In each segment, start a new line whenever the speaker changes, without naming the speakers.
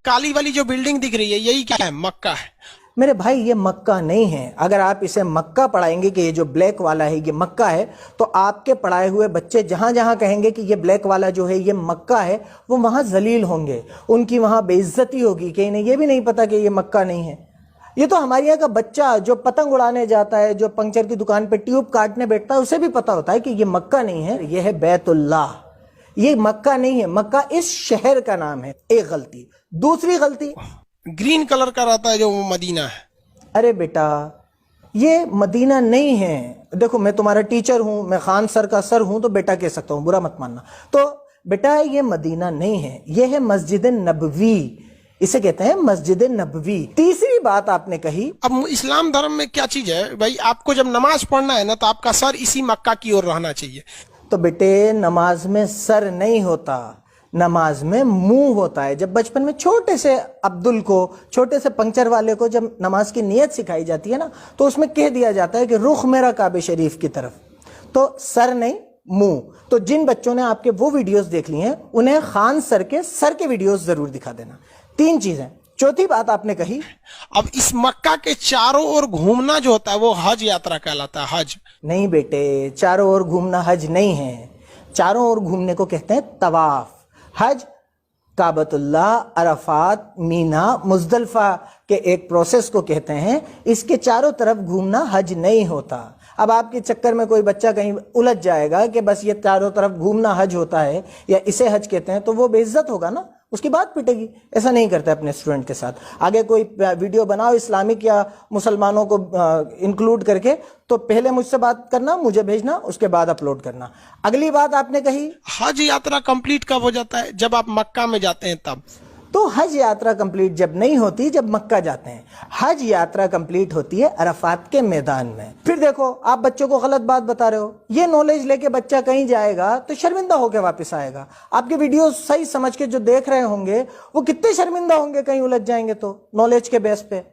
काली वाली जो बिल्डिंग दिख रही है यही क्या है? मक्का है
मेरे भाई, ये मक्का नहीं है। अगर आप इसे मक्का पढ़ाएंगे कि ये जो ब्लैक वाला है ये मक्का है, तो आपके पढ़ाए हुए बच्चे जहां जहां कहेंगे कि ये ब्लैक वाला जो है ये मक्का है, वो वहां जलील होंगे, उनकी वहां बेइज्जती होगी कि इन्हें ये भी नहीं पता कि ये मक्का नहीं है। ये तो हमारे यहाँ का बच्चा जो पतंग उड़ाने जाता है, जो पंक्चर की दुकान पे ट्यूब काटने बैठता है, उसे भी पता होता है कि ये मक्का नहीं है, ये है बैतुल्लाह। ये मक्का नहीं है, मक्का इस शहर का नाम है। एक गलती। दूसरी गलती,
ग्रीन कलर का रहता है जो वो मदीना है।
अरे बेटा, ये मदीना नहीं है। देखो, मैं तुम्हारा टीचर हूं, मैं खान सर का सर हूं, तो बेटा कह सकता हूं, बुरा मत मानना। तो बेटा, ये मदीना नहीं है, ये है मस्जिद नबवी। इसे कहते हैं मस्जिद नबवी। तीसरी बात आपने कही,
अब इस्लाम धर्म में क्या चीज है भाई? आपको जब नमाज पढ़ना है ना, तो आपका सर इसी मक्का की ओर रहना चाहिए।
तो बेटे, नमाज में सर नहीं होता, नमाज में मुंह होता है। जब बचपन में छोटे से अब्दुल को, छोटे से पंक्चर वाले को जब नमाज की नियत सिखाई जाती है ना, तो उसमें कह दिया जाता है कि रुख मेरा काबे शरीफ की तरफ। तो सर नहीं, मुंह। तो जिन बच्चों ने आपके वो वीडियोस देख ली हैं, उन्हें खान सर के वीडियोस जरूर दिखा देना। 3 चीजें। चौथी बात आपने कही,
अब इस मक्का के चारों ओर घूमना जो होता है वो हज यात्रा कहलाता है। हज
नहीं बेटे, चारों ओर घूमना हज नहीं है। चारों ओर घूमने को कहते हैं तवाफ। हज काबतुल्लाह, अरफात, मीना, मुजदलफा के एक प्रोसेस को कहते हैं। इसके चारों तरफ घूमना हज नहीं होता। अब आपके चक्कर में कोई बच्चा कहीं उलझ जाएगा कि बस ये चारों तरफ घूमना हज होता है या इसे हज कहते हैं, तो वो बेइज्जत होगा ना, उसकी बात पिटेगी। ऐसा नहीं करता अपने स्टूडेंट के साथ। आगे कोई वीडियो बनाओ इस्लामिक या मुसलमानों को इंक्लूड करके, तो पहले मुझसे बात करना, मुझे भेजना, उसके बाद अपलोड करना। अगली बात आपने कही,
हज यात्रा कंप्लीट कब हो जाता है? जब आप मक्का में जाते हैं तब।
तो हज यात्रा कंप्लीट जब नहीं होती, जब मक्का जाते हैं। हज यात्रा कंप्लीट होती है अरफात के मैदान में। फिर देखो, आप बच्चों को गलत बात बता रहे हो। ये नॉलेज लेके बच्चा कहीं जाएगा तो शर्मिंदा होकर वापस आएगा। आपके वीडियो सही समझ के जो देख रहे होंगे, वो कितने शर्मिंदा होंगे कहीं उलझ जाएंगे तो, नॉलेज के बेस पे।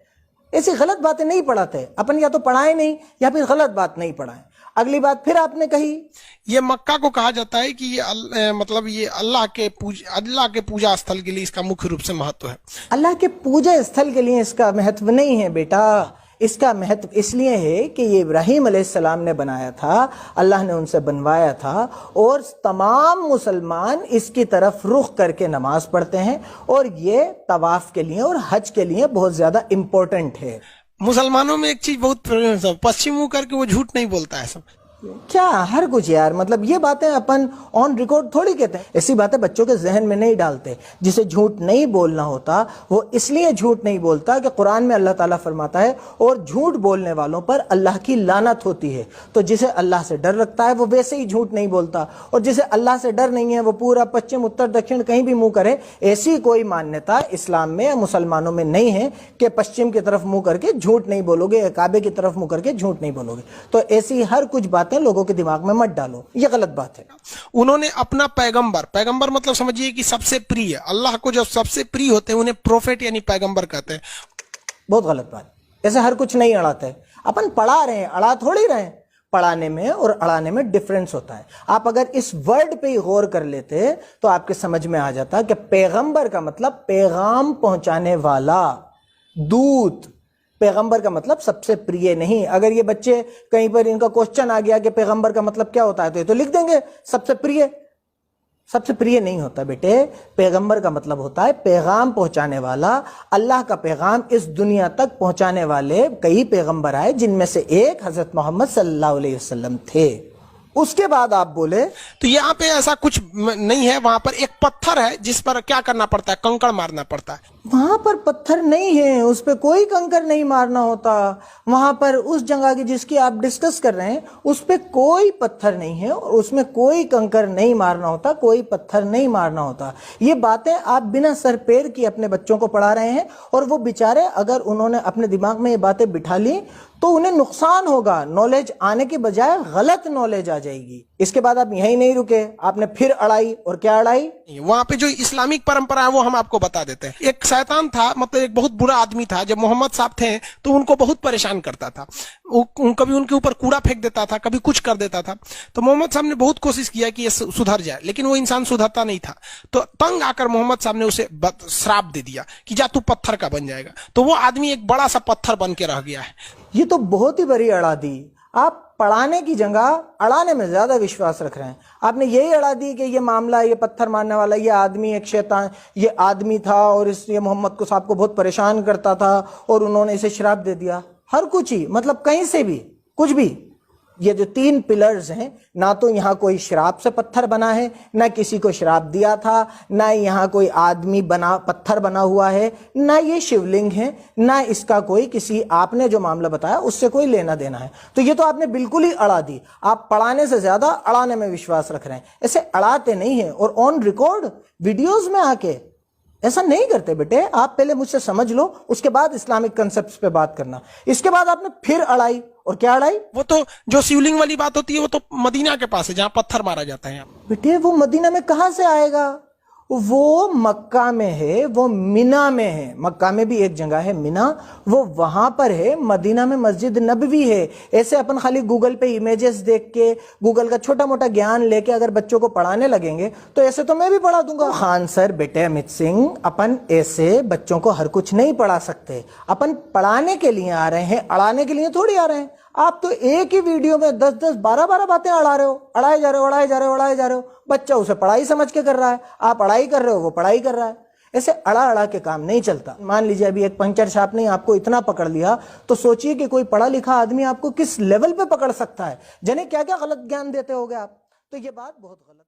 ऐसी गलत बातें नहीं पढ़ाते अपन, या तो पढ़ाए नहीं या फिर गलत बात नहीं पढ़ाए। अगली बात फिर आपने कही,
ये मक्का को कहा जाता है कि ये मतलब ये अल्लाह के पूजा स्थल के लिए इसका मुख्य रूप से महत्व है।
अल्लाह के पूजा स्थल के लिए इसका महत्व नहीं है बेटा। इसका महत्व इसलिए है कि ये इब्राहिम अलैहिस्सलाम ने बनाया था, अल्लाह ने उनसे बनवाया था, और तमाम मुसलमान इसकी तरफ रुख करके नमाज पढ़ते हैं, और ये तवाफ के लिए और हज के लिए बहुत ज्यादा इंपॉर्टेंट है।
मुसलमानों में एक चीज बहुत प्रॉब्लम है, पश्चिम मुंह करके वो झूठ नहीं बोलता है सब।
क्या हर कुछ यार, मतलब ये बातें अपन ऑन रिकॉर्ड थोड़ी कहते हैं। ऐसी बातें बच्चों के जहन में नहीं डालते। जिसे झूठ नहीं बोलना होता वो इसलिए झूठ नहीं बोलता कि कुरान में अल्लाह ताला फरमाता है, और झूठ बोलने वालों पर अल्लाह की लानत होती है। तो जिसे अल्लाह से डर रखता है वो वैसे ही झूठ नहीं बोलता, और जिसे अल्लाह से डर नहीं है वो पूरा पश्चिम उत्तर दक्षिण कहीं भी मुंह करे। ऐसी कोई मान्यता इस्लाम में या मुसलमानों में नहीं है कि पश्चिम की तरफ मुंह करके झूठ नहीं बोलोगे या काबे की तरफ मुंह करके झूठ नहीं बोलोगे। तो ऐसी हर कुछ बातें लोगों के दिमाग में मत डालो, ये गलत बात है।
उन्होंने अपना पैगंबर मतलब समझिए कि सबसे प्रिय, अल्लाह को जो सबसे प्रिय होते हैं उन्हें प्रोफेट यानी पैगंबर कहते हैं।
बहुत गलत बात। ऐसे हर कुछ नहीं अड़ाते। अपन पढ़ा रहे हैं, अड़ा थोड़ी रहे हैं। पढ़ाने में और अड़ाने में डिफरेंस होता है। आप अगर इस वर्ड पे ही गौर कर लेते तो आपके समझ में आ जाता कि पैगंबर का मतलब पैगाम पहुंचाने वाला, दूत। पैगंबर का मतलब सबसे प्रिय नहीं। अगर ये बच्चे कहीं पर इनका क्वेश्चन आ गया कि पैगंबर का मतलब क्या होता है, तो ये तो लिख देंगे सबसे प्रिय। सबसे प्रिय नहीं होता बेटे। पैगंबर का मतलब होता है पैगाम पहुंचाने वाला। अल्लाह का पैगाम इस दुनिया तक पहुंचाने वाले कई पैगंबर आए, जिनमें से एक हजरत मोहम्मद सल्लल्लाहु अलैहि वसल्लम थे। उसके बाद आप बोले
तो यहाँ पे ऐसा कुछ नहीं है, वहां पर एक पत्थर है जिस पर क्या करना पड़ता है? कंकड़ मारना पड़ता है।
वहां पर पत्थर नहीं है, उस पर कोई कंकर नहीं मारना होता। वहां पर उस जगह की जिसकी आप डिस्कस कर रहे हैं, उस पर कोई पत्थर नहीं है और उसमें कोई कंकर नहीं मारना होता, कोई पत्थर नहीं मारना होता। ये बातें आप बिना सर पैर की अपने बच्चों को पढ़ा रहे हैं, और वो बेचारे अगर उन्होंने अपने दिमाग में ये बातें बिठा ली तो उन्हें नुकसान होगा। नॉलेज आने के बजाय गलत नॉलेज आ जाएगी। इसके बाद आप यहीं नहीं रुके, आपने फिर अड़ाई, और क्या अड़ाई?
वहां पे जो इस्लामिक परंपरा है वो हम आपको बता देते हैं। एक शैतान था, मतलब एक बहुत बुरा आदमी था, जब मोहम्मद साहब थे तो उनको बहुत परेशान करता था। कभी उनके ऊपर कूड़ा फेंक देता था, कभी कुछ कर देता था। तो मोहम्मद साहब ने बहुत कोशिश किया कि ये सुधर जाए, लेकिन वो इंसान सुधरता नहीं था। तो तंग आकर मोहम्मद साहब ने उसे श्राप दे दिया कि जा तू पत्थर का बन जाएगा। तो वो आदमी एक बड़ा सा पत्थर बन के रह गया है।
ये तो बहुत ही बड़ी अड़ा दी। आप पढ़ाने की जगह अड़ाने में ज्यादा विश्वास रख रहे हैं। आपने यही अड़ा दी कि ये मामला, ये पत्थर मारने वाला ये आदमी एक शैतान, ये आदमी था और ये मोहम्मद को साहब को बहुत परेशान करता था और उन्होंने इसे श्राप दे दिया। हर कुछ ही, मतलब कहीं से भी कुछ भी। ये जो 3 पिलर्स हैं, ना तो यहाँ कोई श्राप से पत्थर बना है, ना किसी को श्राप दिया था, ना यहाँ कोई आदमी बना पत्थर बना हुआ है, ना ये शिवलिंग है, ना इसका कोई किसी आपने जो मामला बताया उससे कोई लेना देना है। तो ये तो आपने बिल्कुल ही अड़ा दी। आप पढ़ाने से ज्यादा अड़ाने में विश्वास रख रहे हैं। ऐसे अड़ाते नहीं है, और ऑन रिकॉर्ड वीडियोज में आके ऐसा नहीं करते बेटे। आप पहले मुझसे समझ लो, उसके बाद इस्लामिक कंसेप्ट्स पे बात करना। इसके बाद आपने फिर अड़ाई, और क्या अड़ाई?
वो तो जो शिवलिंग वाली बात होती है वो तो मदीना के पास है, जहां पत्थर मारा जाता है।
बेटे वो मदीना में कहां से आएगा? वो मक्का में है, वो मिना में है। मक्का में भी एक जगह है मिना, वो वहां पर है। मदीना में मस्जिद नबवी है। ऐसे अपन खाली गूगल पे इमेजेस देख के, गूगल का छोटा मोटा ज्ञान लेके अगर बच्चों को पढ़ाने लगेंगे तो ऐसे तो मैं भी पढ़ा दूंगा। खान सर, बेटे अमित सिंह, अपन ऐसे बच्चों को हर कुछ नहीं पढ़ा सकते। अपन पढ़ाने के लिए आ रहे हैं, अड़ाने के लिए थोड़ी आ रहे हैं। आप तो एक ही वीडियो में 10-10, 12-12 बातें अड़ा रहे हो, अड़ाए जा रहे हो, अड़ाए जा रहे हो, अड़ाए जा रहे हो। बच्चा उसे पढ़ाई समझ के कर रहा है, आप अड़ाई कर रहे हो, वो पढ़ाई कर रहा है। ऐसे अड़ा अड़ा के काम नहीं चलता। मान लीजिए अभी एक पंचर छाप ने आपको इतना पकड़ लिया, तो सोचिए कि कोई पढ़ा लिखा आदमी आपको किस लेवल पे पकड़ सकता है। जने क्या क्या गलत ज्ञान देते होगे आप। तो ये बात बहुत गलत।